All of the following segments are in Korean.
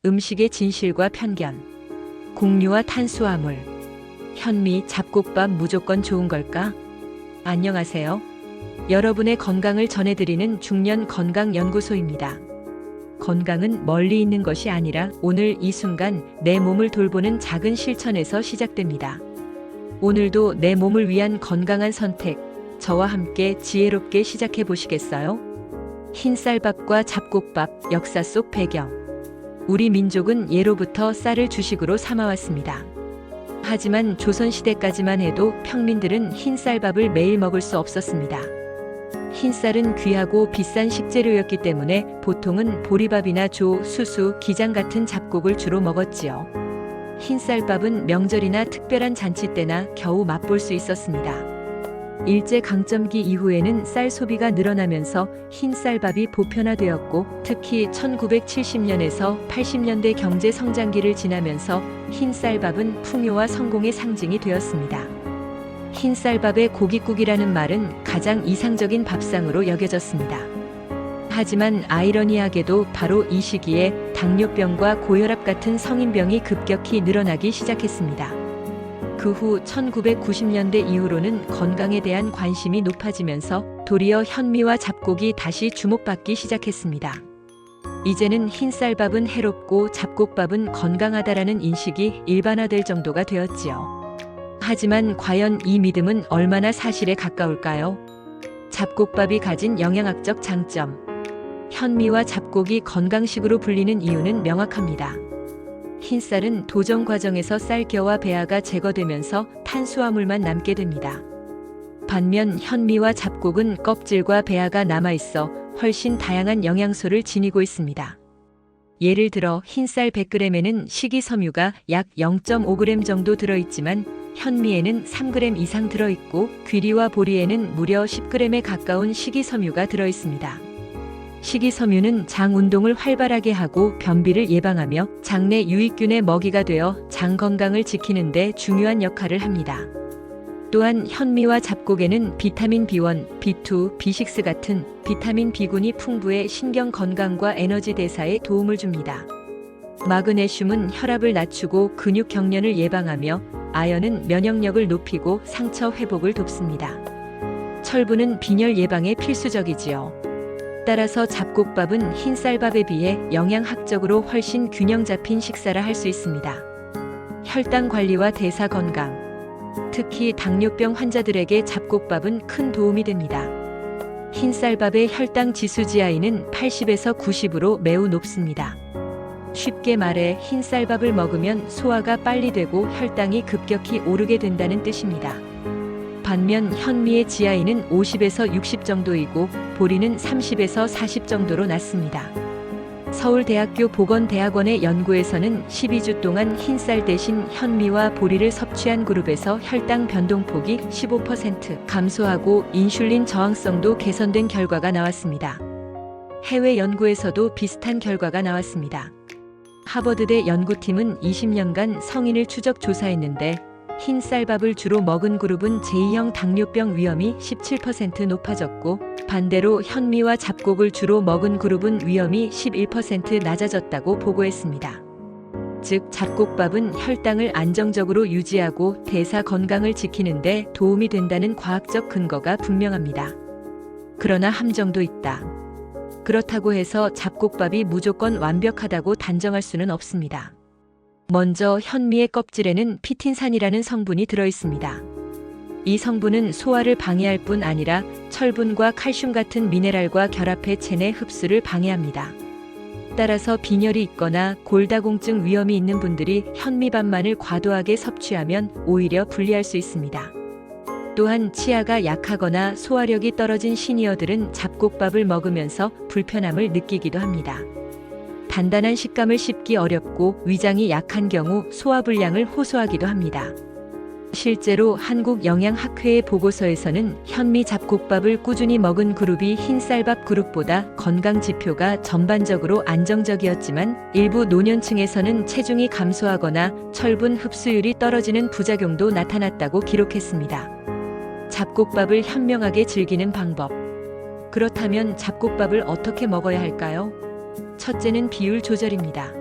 음식의 진실과 편견, 곡류와 탄수화물, 현미, 잡곡밥 무조건 좋은 걸까? 안녕하세요. 여러분의 건강을 전해드리는 중년 건강연구소입니다. 건강은 멀리 있는 것이 아니라 오늘 이 순간 내 몸을 돌보는 작은 실천에서 시작됩니다. 오늘도 내 몸을 위한 건강한 선택, 저와 함께 지혜롭게 시작해 보시겠어요? 흰쌀밥과 잡곡밥, 역사 속 배경. 우리 민족은 예로부터 쌀을 주식으로 삼아왔습니다. 하지만 조선시대까지만 해도 평민들은 흰쌀밥을 매일 먹을 수 없었습니다. 흰쌀은 귀하고 비싼 식재료였기 때문에 보통은 보리밥이나 조, 수수, 기장 같은 잡곡을 주로 먹었지요. 흰쌀밥은 명절이나 특별한 잔치 때나 겨우 맛볼 수 있었습니다. 일제강점기 이후에는 쌀 소비가 늘어나면서 흰쌀밥이 보편화되었고, 특히 1970년에서 80년대 경제 성장기를 지나면서 흰쌀밥은 풍요와 성공의 상징이 되었습니다. 흰쌀밥의 고깃국이라는 말은 가장 이상적인 밥상으로 여겨졌습니다. 하지만 아이러니하게도 바로 이 시기에 당뇨병과 고혈압 같은 성인병이 급격히 늘어나기 시작했습니다. 그 후 1990년대 이후로는 건강에 대한 관심이 높아지면서 도리어 현미와 잡곡이 다시 주목받기 시작했습니다. 이제는 흰쌀밥은 해롭고 잡곡밥은 건강하다라는 인식이 일반화될 정도가 되었지요. 하지만 과연 이 믿음은 얼마나 사실에 가까울까요? 잡곡밥이 가진 영양학적 장점. 현미와 잡곡이 건강식으로 불리는 이유는 명확합니다. 흰쌀은 도정 과정에서 쌀겨와 배아가 제거되면서 탄수화물만 남게 됩니다. 반면 현미와 잡곡은 껍질과 배아가 남아있어 훨씬 다양한 영양소를 지니고 있습니다. 예를 들어 흰쌀 100g에는 식이섬유가 약 0.5g 정도 들어있지만 현미에는 3g 이상 들어있고 귀리와 보리에는 무려 10g에 가까운 식이섬유가 들어있습니다. 식이섬유는 장 운동을 활발하게 하고 변비를 예방하며 장내 유익균의 먹이가 되어 장 건강을 지키는 데 중요한 역할을 합니다. 또한 현미와 잡곡에는 비타민 B1, B2, B6 같은 비타민 B군이 풍부해 신경 건강과 에너지 대사에 도움을 줍니다. 마그네슘은 혈압을 낮추고 근육 경련을 예방하며 아연은 면역력을 높이고 상처 회복을 돕습니다. 철분은 빈혈 예방에 필수적이지요. 따라서 잡곡밥은 흰쌀밥에 비해 영양학적으로 훨씬 균형 잡힌 식사라 할 수 있습니다. 혈당 관리와 대사 건강. 특히 당뇨병 환자들에게 잡곡밥은 큰 도움이 됩니다. 흰쌀밥의 혈당 지수 GI는 80에서 90으로 매우 높습니다. 쉽게 말해 흰쌀밥을 먹으면 소화가 빨리 되고 혈당이 급격히 오르게 된다는 뜻입니다. 반면 현미의 GI는 50에서 60 정도이고 보리는 30에서 40 정도로 낮습니다. 서울대학교 보건대학원의 연구에서는 12주 동안 흰쌀 대신 현미와 보리를 섭취한 그룹에서 혈당 변동폭이 15% 감소하고 인슐린 저항성도 개선된 결과가 나왔습니다. 해외 연구에서도 비슷한 결과가 나왔습니다. 하버드대 연구팀은 20년간 성인을 추적 조사했는데 흰쌀밥을 주로 먹은 그룹은 제2형 당뇨병 위험이 17% 높아졌고, 반대로 현미와 잡곡을 주로 먹은 그룹은 위험이 11% 낮아졌다고 보고했습니다. 즉, 잡곡밥은 혈당을 안정적으로 유지하고 대사 건강을 지키는 데 도움이 된다는 과학적 근거가 분명합니다. 그러나 함정도 있다. 그렇다고 해서 잡곡밥이 무조건 완벽하다고 단정할 수는 없습니다. 먼저 현미의 껍질에는 피틴산이라는 성분이 들어있습니다. 이 성분은 소화를 방해할 뿐 아니라 철분과 칼슘 같은 미네랄과 결합해 체내 흡수를 방해합니다. 따라서 빈혈이 있거나 골다공증 위험이 있는 분들이 현미밥만을 과도하게 섭취하면 오히려 불리할 수 있습니다. 또한 치아가 약하거나 소화력이 떨어진 시니어들은 잡곡밥을 먹으면서 불편함을 느끼기도 합니다. 단단한 식감을 씹기 어렵고 위장이 약한 경우 소화불량을 호소하기도 합니다. 실제로 한국영양학회의 보고서에서는 현미 잡곡밥을 꾸준히 먹은 그룹이 흰쌀밥 그룹보다 건강 지표가 전반적으로 안정적이었지만 일부 노년층에서는 체중이 감소하거나 철분 흡수율이 떨어지는 부작용도 나타났다고 기록했습니다. 잡곡밥을 현명하게 즐기는 방법. 그렇다면 잡곡밥을 어떻게 먹어야 할까요? 첫째는 비율 조절입니다.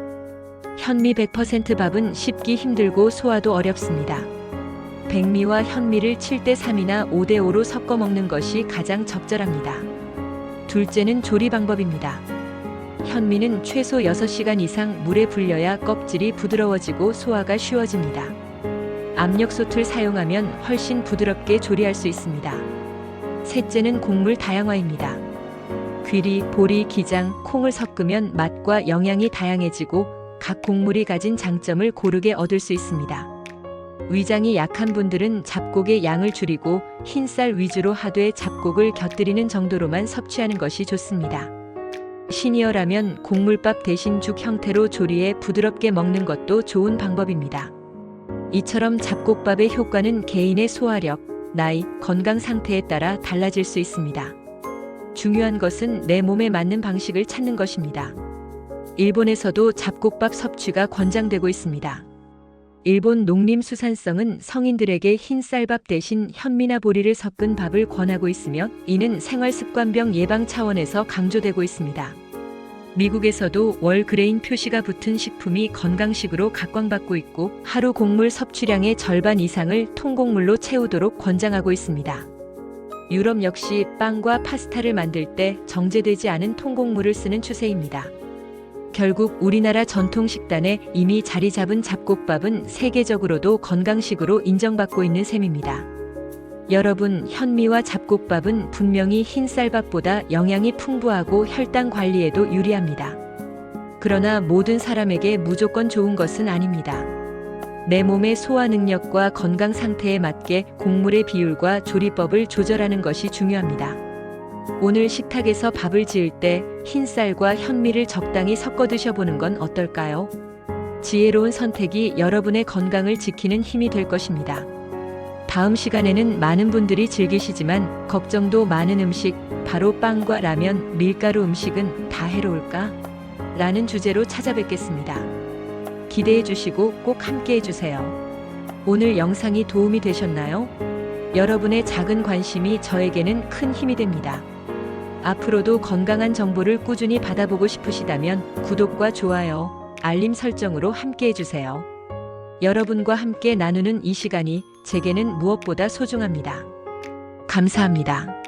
현미 100% 밥은 씹기 힘들고 소화도 어렵습니다. 백미와 현미를 7대 3이나 5대 5로 섞어 먹는 것이 가장 적절합니다. 둘째는 조리 방법입니다. 현미는 최소 6시간 이상 물에 불려야 껍질이 부드러워지고 소화가 쉬워집니다. 압력솥을 사용하면 훨씬 부드럽게 조리할 수 있습니다. 셋째는 곡물 다양화입니다. 귀리, 보리, 기장, 콩을 섞으면 맛과 영양이 다양해지고 각 곡물이 가진 장점을 고르게 얻을 수 있습니다. 위장이 약한 분들은 잡곡의 양을 줄이고 흰쌀 위주로 하되 잡곡을 곁들이는 정도로만 섭취하는 것이 좋습니다. 시니어라면 곡물밥 대신 죽 형태로 조리해 부드럽게 먹는 것도 좋은 방법입니다. 이처럼 잡곡밥의 효과는 개인의 소화력, 나이, 건강 상태에 따라 달라질 수 있습니다. 중요한 것은 내 몸에 맞는 방식을 찾는 것입니다. 일본에서도 잡곡밥 섭취가 권장되고 있습니다. 일본 농림수산성은 성인들에게 흰쌀밥 대신 현미나 보리를 섞은 밥을 권하고 있으며 이는 생활습관병 예방 차원에서 강조되고 있습니다. 미국에서도 월그레인 표시가 붙은 식품이 건강식으로 각광받고 있고 하루 곡물 섭취량의 절반 이상을 통곡물로 채우도록 권장하고 있습니다. 유럽 역시 빵과 파스타를 만들 때 정제되지 않은 통곡물을 쓰는 추세입니다. 결국 우리나라 전통 식단에 이미 자리 잡은 잡곡밥은 세계적으로도 건강식으로 인정받고 있는 셈입니다. 여러분, 현미와 잡곡밥은 분명히 흰쌀밥보다 영양이 풍부하고 혈당 관리에도 유리합니다. 그러나 모든 사람에게 무조건 좋은 것은 아닙니다. 내 몸의 소화 능력과 건강 상태에 맞게 곡물의 비율과 조리법을 조절하는 것이 중요합니다. 오늘 식탁에서 밥을 지을 때 흰쌀과 현미를 적당히 섞어 드셔보는 건 어떨까요? 지혜로운 선택이 여러분의 건강을 지키는 힘이 될 것입니다. 다음 시간에는 많은 분들이 즐기시지만 걱정도 많은 음식, 바로 빵과 라면, 밀가루 음식은 다 해로울까? 라는 주제로 찾아뵙겠습니다. 기대해 주시고 꼭 함께 해주세요. 오늘 영상이 도움이 되셨나요? 여러분의 작은 관심이 저에게는 큰 힘이 됩니다. 앞으로도 건강한 정보를 꾸준히 받아보고 싶으시다면 구독과 좋아요, 알림 설정으로 함께 해주세요. 여러분과 함께 나누는 이 시간이 제게는 무엇보다 소중합니다. 감사합니다.